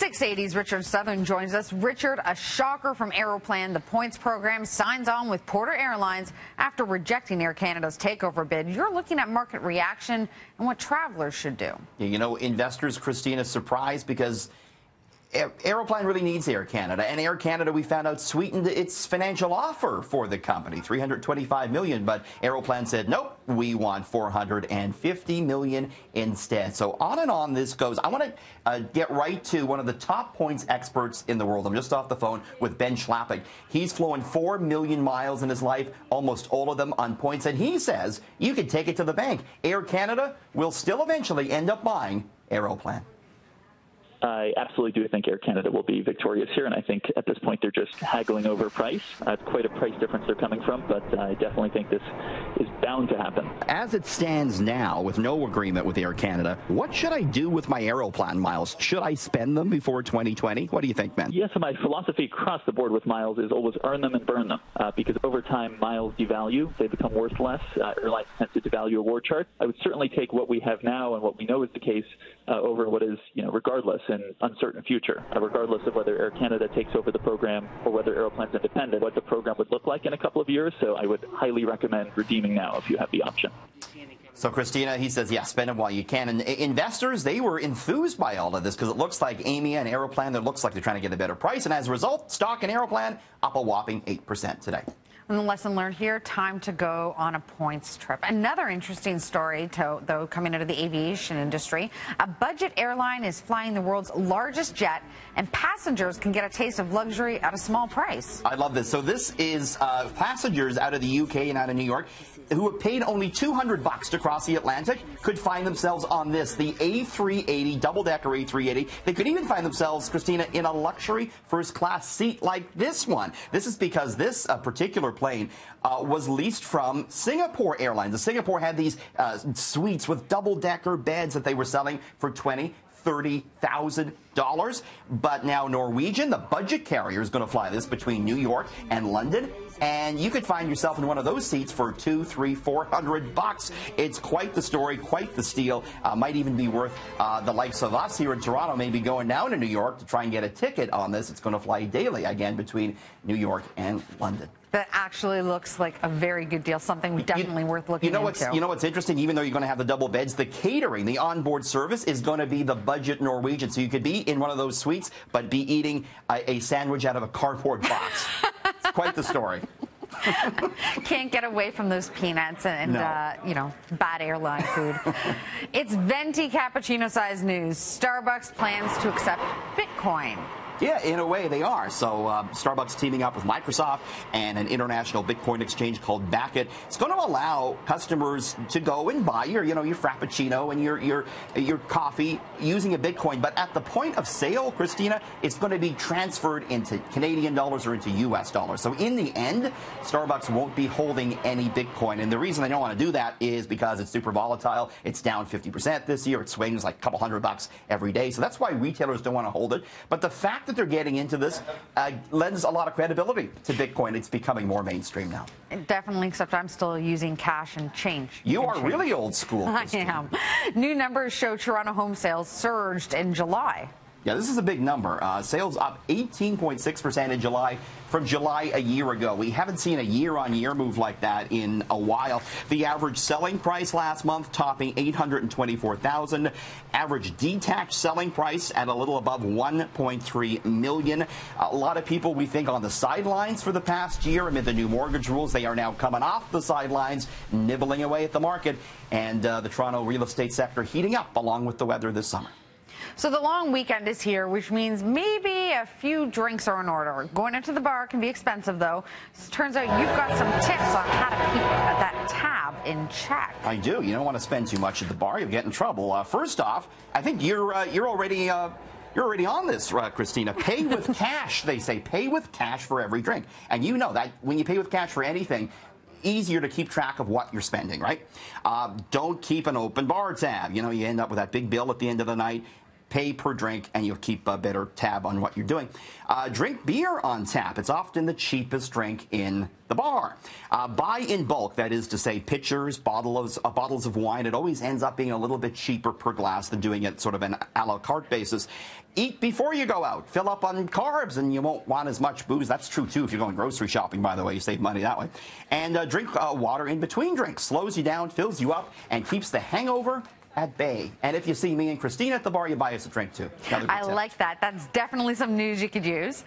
680's Richard Southern joins us. Richard, a shocker from Aeroplan. The points program signs on with Porter Airlines after rejecting Air Canada's takeover bid. You're looking at market reaction and what travelers should do. Yeah, you know, investors, Christina, surprised because Aeroplan really needs Air Canada, and Air Canada, we found out, sweetened its financial offer for the company, $325 million, but Aeroplan said, nope, we want $450 million instead. So on and on this goes. I want to get right to one of the top points experts in the world. I'm just off the phone with Ben Schlappig. He's flown 4 million miles in his life, almost all of them on points, and he says you can take it to the bank. Air Canada will still eventually end up buying Aeroplan. I absolutely do think Air Canada will be victorious here, and I think at this point they're just haggling over price. It's quite a price difference they're coming from, but I definitely think this is bound to happen. As it stands now, with no agreement with Air Canada, what should I do with my Aeroplan miles? Should I spend them before 2020? What do you think, Ben? Yes, so my philosophy across the board with miles is always earn them and burn them, because over time miles devalue, they become worth less. Airlines tend to devalue award charts. I would certainly take what we have now and what we know is the case over what is, regardless, an uncertain future, regardless of whether Air Canada takes over the program or whether Aeroplan's independent, what the program would look like in a couple of years. So I would highly recommend redeeming now if you have the option. So, Christina, he says, yeah, spend them while you can. And investors, they were enthused by all of this because it looks like Aimia and Aeroplan, it looks like they're trying to get a better price. And as a result, stock in Aeroplan up a whopping 8% today. And the lesson learned here, time to go on a points trip. Another interesting story, though, coming out of the aviation industry. A budget airline is flying the world's largest jet, and passengers can get a taste of luxury at a small price. I love this. So this is passengers out of the UK and out of New York who have paid only $200 to cross the Atlantic could find themselves on this, the A380, double-decker A380. They could even find themselves, Christina, in a luxury first-class seat like this one. This is because this particular plane was leased from Singapore Airlines. Singapore had these suites with double-decker beds that they were selling for $30,000. But now Norwegian, the budget carrier, is going to fly this between New York and London. And you could find yourself in one of those seats for $200, $300, $400. It's quite the story, quite the steal. Might even be worth the likes of us here in Toronto maybe going down to New York to try and get a ticket on this. It's going to fly daily again between New York and London. That actually looks like a very good deal, something definitely worth looking into. You know what's interesting? Even though you're going to have the double beds, the catering, the onboard service is going to be the budget Norwegian. So you could be in one of those suites, but be eating a sandwich out of a cardboard box. It's quite the story. Can't get away from those peanuts and no. Bad airline food. It's venti cappuccino-sized news. Starbucks plans to accept Bitcoin. Yeah, in a way they are. So Starbucks teaming up with Microsoft and an international Bitcoin exchange called Backit. It's going to allow customers to go and buy your Frappuccino and your coffee using a Bitcoin. But at the point of sale, Christina, it's going to be transferred into Canadian dollars or into US dollars. So in the end, Starbucks won't be holding any Bitcoin. And the reason they don't want to do that is because it's super volatile. It's down 50% this year. It swings like a couple $100 every day. So that's why retailers don't want to hold it. But the fact that they're getting into this lends a lot of credibility to Bitcoin. It's becoming more mainstream now. Definitely, except I'm still using cash and change. You are really old school, Christine. I am. New numbers show Toronto home sales surged in July. Yeah, this is a big number. Sales up 18.6% in July from July a year ago. We haven't seen a year-on-year move like that in a while. The average selling price last month topping $824,000. Average detached selling price at a little above $1.3 million. A lot of people, we think, on the sidelines for the past year amid the new mortgage rules. They are now coming off the sidelines, nibbling away at the market, and the Toronto real estate sector heating up along with the weather this summer. So the long weekend is here, which means maybe a few drinks are in order. Going into the bar can be expensive, though. It turns out you've got some tips on how to keep that tab in check. I do. You don't want to spend too much at the bar. You'll get in trouble. First off, I think you're already on this, Christina. Pay with cash, they say. Pay with cash for every drink. And you know that when you pay with cash for anything, easier to keep track of what you're spending, right? Don't keep an open bar tab. You end up with that big bill at the end of the night. pay per drink, and you'll keep a better tab on what you're doing. Drink beer on tap. It's often the cheapest drink in the bar. Buy in bulk, that is to say pitchers, bottles of wine. It always ends up being a little bit cheaper per glass than doing it sort of an a la carte basis. Eat before you go out. Fill up on carbs, and you won't want as much booze. That's true, too, if you're going grocery shopping, by the way. You save money that way. And drink water in between drinks. Slows you down, fills you up, and keeps the hangover at bay. And if you see me and Christina at the bar, you buy us a drink, too. I like that. That's definitely some news you could use.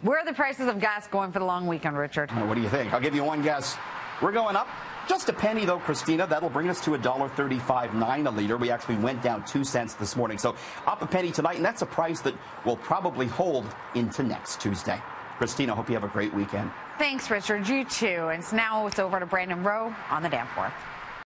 Where are the prices of gas going for the long weekend, Richard? What do you think? I'll give you one guess. We're going up. Just a penny, though, Christina. That'll bring us to $1.35.9 a liter. We actually went down 2 cents this morning. So up a penny tonight, and that's a price that will probably hold into next Tuesday. Christina, hope you have a great weekend. Thanks, Richard. You too. And now it's over to Brandon Rowe on the Danforth.